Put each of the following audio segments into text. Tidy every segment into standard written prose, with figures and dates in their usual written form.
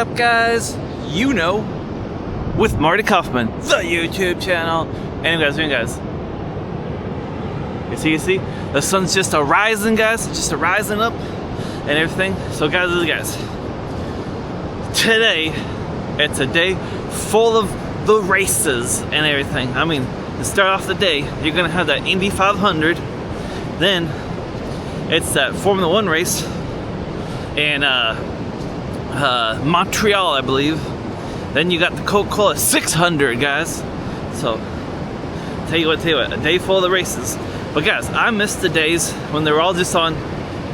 up, guys? You know, with Marty Kaufman, the YouTube channel. Anyway, guys, you see, the sun's just a rising, guys, just a rising up and everything. So, guys, today it's a day full of the races and everything. I mean, to start off the day, you're gonna have that Indy 500. Then it's that Formula One race in Montreal, I believe. Then you got the Coca-Cola 600, guys. So, tell you what, a day full of the races. But guys, I miss the days when they were all just on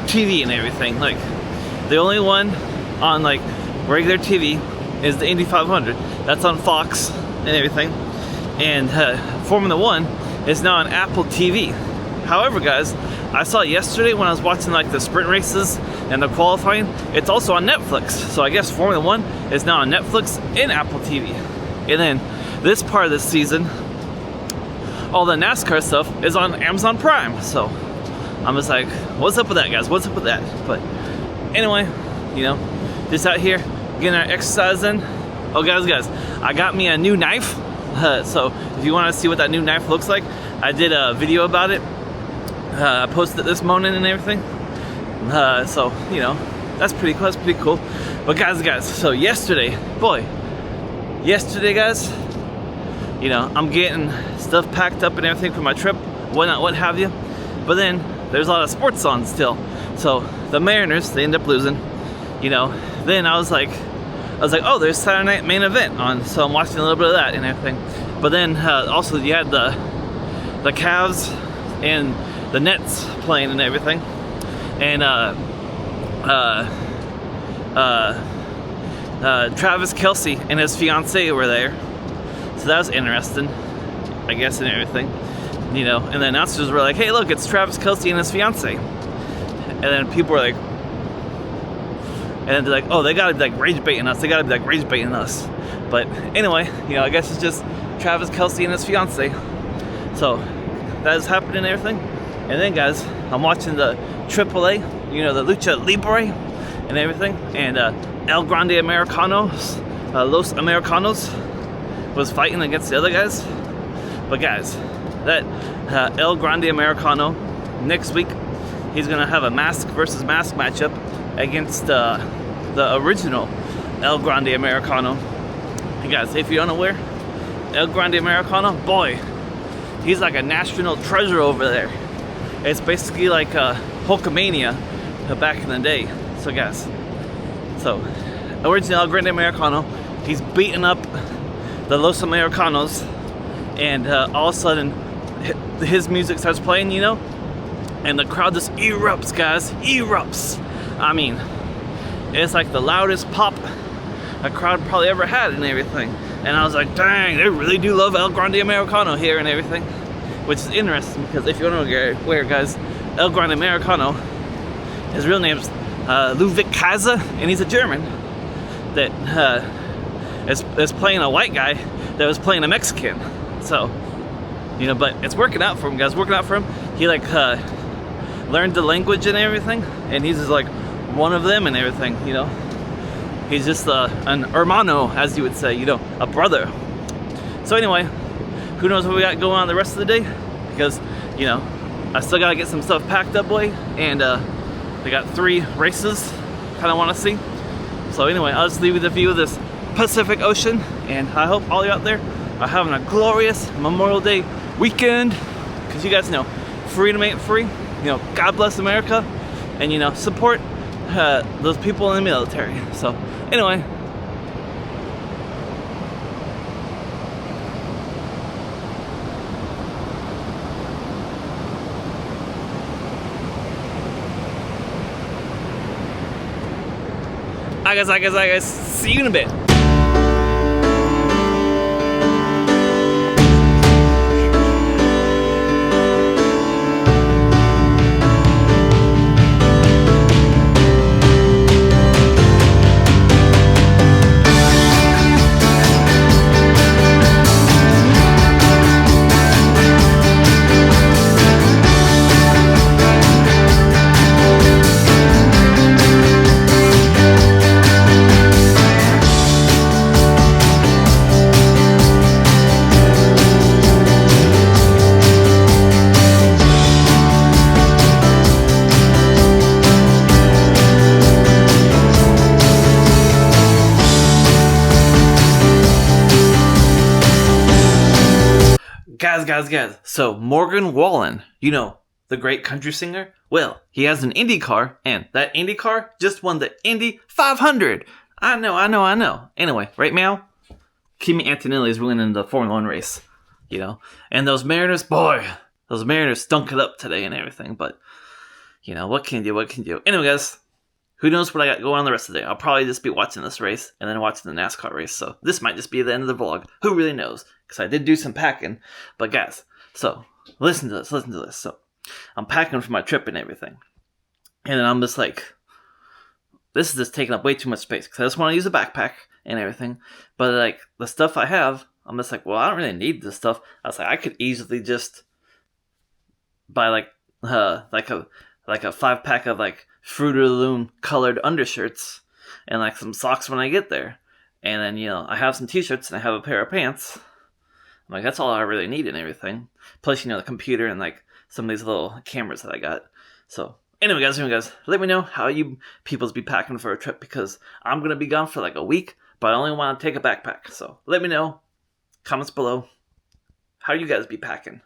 TV and everything. Like, the only one on like regular TV is the Indy 500. That's on Fox and everything. And Formula One is now on Apple TV. However, guys, I saw yesterday when I was watching like the sprint races and the qualifying, it's also on Netflix. So I guess Formula One is now on Netflix and Apple TV. And then this part of the season, all the NASCAR stuff is on Amazon Prime. So I'm just like, what's up with that, guys? What's up with that? But anyway, you know, just out here getting our exercise in. Oh, guys, I got me a new knife. So if you want to see what that new knife looks like, I did a video about it. I posted it this morning and everything. So, you know, that's pretty cool. That's pretty cool. But guys, so yesterday, guys, you know, I'm getting stuff packed up and everything for my trip, whatnot, what have you. But then there's a lot of sports on still. So the Mariners, they end up losing, you know. Then I was like, oh, there's Saturday Night Main Event on, so I'm watching a little bit of that and everything. But then also you had the Cavs and the Nets playing and everything. And Travis Kelce and his fiance were there, so that was interesting, I guess, and everything, you know. And the announcers were like, hey, look, it's Travis Kelce and his fiance. And then people were like, and then they're like, oh, they gotta be like rage baiting us, But anyway, you know, I guess it's just Travis Kelce and his fiance. So that is happening and everything. And then, guys, I'm watching the AAA, you know, the Lucha Libre and everything. And El Grande Americanos, Los Americanos was fighting against the other guys. But guys, that El Grande Americano, next week, he's going to have a mask versus mask matchup against the original El Grande Americano. And guys, if you're unaware, El Grande Americano, boy, he's like a national treasure over there. It's basically like Hulkamania back in the day. So guys, original El Grande Americano, he's beating up the Los Americanos, and all of a sudden his music starts playing, you know, and the crowd just erupts, guys, erupts. I mean, it's like the loudest pop a crowd probably ever had and everything. And I was like, dang, they really do love El Grande Americano here and everything. Which is interesting, because if you don't know where, guys, El Grande Americano, his real name's Ludwig Kaiser, and he's a German that is playing a white guy that was playing a Mexican. So, you know, but it's working out for him, guys, working out for him. He like learned the language and everything, and he's just like one of them and everything, you know. He's just an hermano, as you would say, you know, a brother. So anyway, who knows what we got going on the rest of the day, because, you know, I still gotta get some stuff packed up, boy, and they got 3 races kind of want to see. So anyway, I'll just leave you the view of this Pacific Ocean, and I hope all you out there are having a glorious Memorial Day weekend, because you guys know, freedom ain't free. You know, God bless America, and, you know, support those people in the military. So anyway, I guess, see you in a bit. Guys. So, Morgan Wallen, you know, the great country singer? Well, he has an Indy car, and that Indy car just won the Indy 500. I know. Anyway, right now, Kimi Antonelli is winning the Formula 1 race, you know? And those Mariners, those Mariners stunk it up today and everything, but, you know, what can you do? Anyway, guys, who knows what I got going on the rest of the day? I'll probably just be watching this race and then watching the NASCAR race, so this might just be the end of the vlog. Who really knows? Because I did do some packing, but guys, so, listen to this. So, I'm packing for my trip and everything, and then I'm just like, this is just taking up way too much space, because I just want to use a backpack and everything, but like, the stuff I have, I'm just like, well, I don't really need this stuff. I was like, I could easily just buy like a 5-pack of like Fruit of the Loom colored undershirts and like some socks when I get there. And then, you know, I have some t-shirts and I have a pair of pants. I'm like, that's all I really need and everything. Plus, you know, the computer and like some of these little cameras that I got. So, anyway, guys, let me know how you peoples be packing for a trip, because I'm going to be gone for like a week, but I only want to take a backpack. So, let me know, comments below, how you guys be packing.